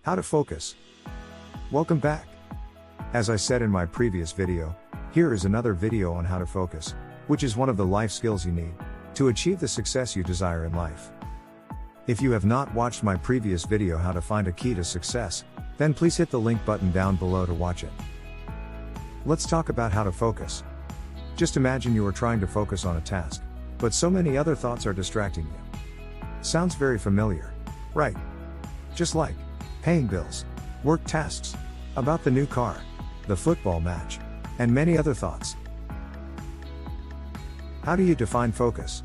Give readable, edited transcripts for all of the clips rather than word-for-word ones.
How to focus. Welcome back. As I said in my previous video, here is another video on how to focus, which is one of the life skills you need to achieve the success you desire in life. If you have not watched my previous video how to find a key to success, then please hit the link button down below to watch it. Let's talk about how to focus. Just imagine you are trying to focus on a task, but so many other thoughts are distracting you. Sounds very familiar, right? Just like paying bills, work tasks, about the new car, the football match, and many other thoughts. How do you define focus?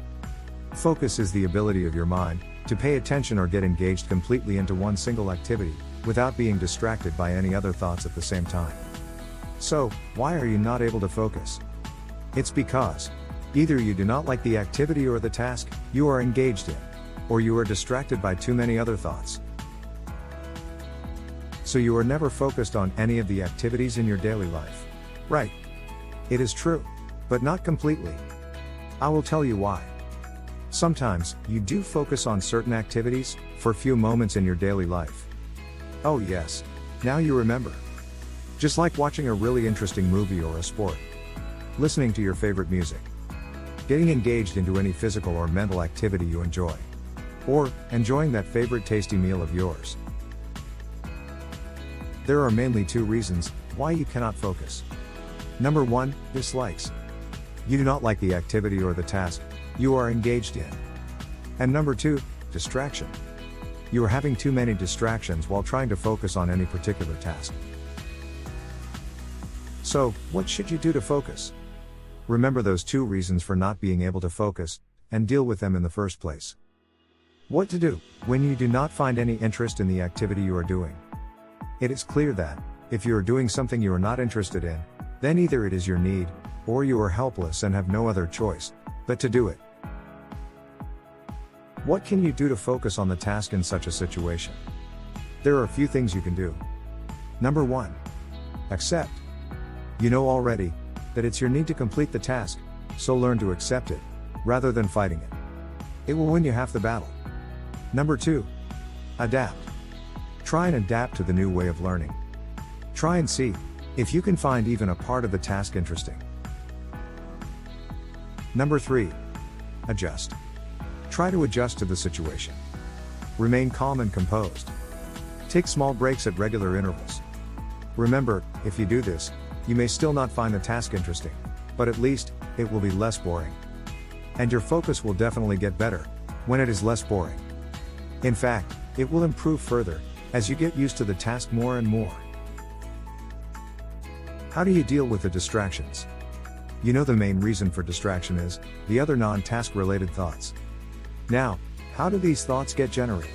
Focus is the ability of your mind to pay attention or get engaged completely into one single activity, without being distracted by any other thoughts at the same time. So, why are you not able to focus? It's because either you do not like the activity or the task you are engaged in, or you are distracted by too many other thoughts. So you are never focused on any of the activities in your daily life. Right. It is true, but not completely. I will tell you why. Sometimes, you do focus on certain activities for a few moments in your daily life. Oh yes, now you remember. Just like watching a really interesting movie or a sport, listening to your favorite music, getting engaged into any physical or mental activity you enjoy, or enjoying that favorite tasty meal of yours. There are mainly two reasons why you cannot focus. Number 1, dislikes. You do not like the activity or the task you are engaged in. And number 2, distraction. You are having too many distractions while trying to focus on any particular task. So, what should you do to focus? Remember those two reasons for not being able to focus, and deal with them in the first place. What to do when you do not find any interest in the activity you are doing? It is clear that, if you are doing something you are not interested in, then either it is your need, or you are helpless and have no other choice but to do it. What can you do to focus on the task in such a situation? There are a few things you can do. Number 1. Accept. You know already that it's your need to complete the task, so learn to accept it, rather than fighting it. It will win you half the battle. Number 2. Adapt. Try and adapt to the new way of learning. Try and see if you can find even a part of the task interesting. Number 3. Adjust. Try to adjust to the situation. Remain calm and composed. Take small breaks at regular intervals. Remember, if you do this, you may still not find the task interesting, but at least, it will be less boring. And your focus will definitely get better when it is less boring. In fact, it will improve further as you get used to the task more and more. How do you deal with the distractions? You know the main reason for distraction is the other non-task related thoughts. Now, how do these thoughts get generated?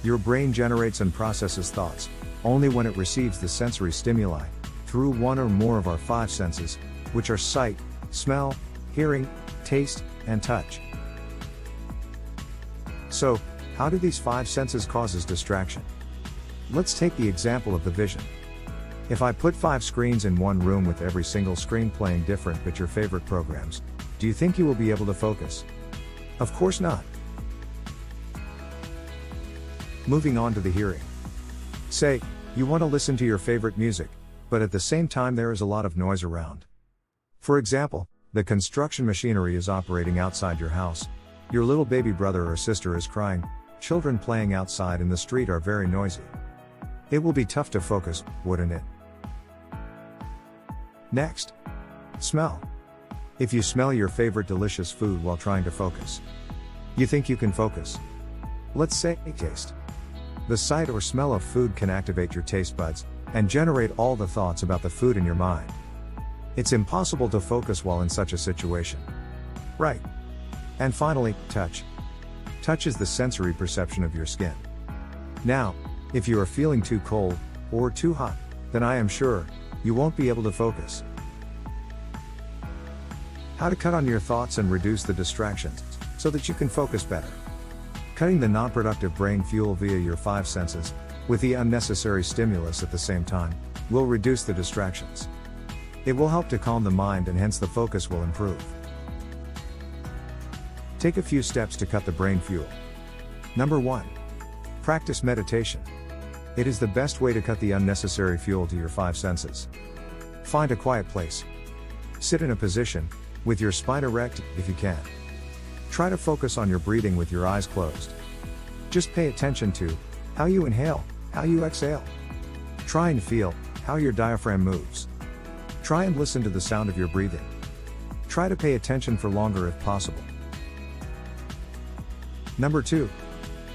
Your brain generates and processes thoughts only when it receives the sensory stimuli through one or more of our 5 senses, which are sight, smell, hearing, taste, and touch. So, how do these 5 senses causes distraction? Let's take the example of the vision. If I put 5 screens in one room with every single screen playing different but your favorite programs, do you think you will be able to focus? Of course not. Moving on to the hearing. Say, you want to listen to your favorite music, but at the same time there is a lot of noise around. For example, the construction machinery is operating outside your house, your little baby brother or sister is crying, children playing outside in the street are very noisy. It will be tough to focus, wouldn't it? Next. Smell. If you smell your favorite delicious food while trying to focus, you think you can focus? Let's say taste. The sight or smell of food can activate your taste buds and generate all the thoughts about the food in your mind. It's impossible to focus while in such a situation. Right. And finally, touch. Touch is the sensory perception of your skin. Now, if you are feeling too cold, or too hot, then I am sure you won't be able to focus. How to cut on your thoughts and reduce the distractions, so that you can focus better. Cutting the non-productive brain fuel via your 5 senses, with the unnecessary stimulus at the same time, will reduce the distractions. It will help to calm the mind and hence the focus will improve. Take a few steps to cut the brain fuel. Number 1. Practice meditation. It is the best way to cut the unnecessary fuel to your five senses. Find a quiet place. Sit in a position, with your spine erect, if you can. Try to focus on your breathing with your eyes closed. Just pay attention to how you inhale, how you exhale. Try and feel how your diaphragm moves. Try and listen to the sound of your breathing. Try to pay attention for longer if possible. Number 2.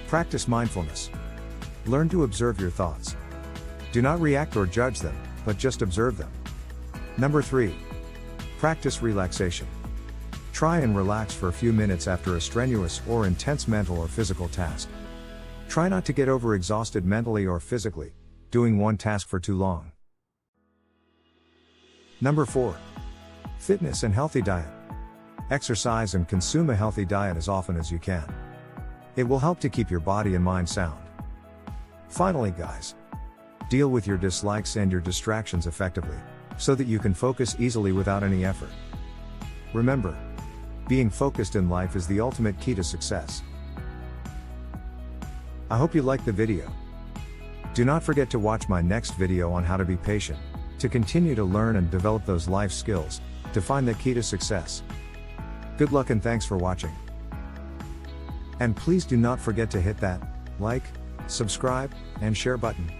Practice mindfulness. Learn to observe your thoughts. Do not react or judge them, but just observe them. Number 3. Practice relaxation. Try and relax for a few minutes after a strenuous or intense mental or physical task. Try not to get overexhausted mentally or physically, doing one task for too long. Number 4. Fitness and healthy diet. Exercise and consume a healthy diet as often as you can. It will help to keep your body and mind sound. Finally, guys, deal with your dislikes and your distractions effectively, so that you can focus easily without any effort. Remember, being focused in life is the ultimate key to success. I hope you liked the video. Do not forget to watch my next video on how to be patient, to continue to learn and develop those life skills, to find the key to success. Good luck and thanks for watching. And please do not forget to hit that like, subscribe, and share button.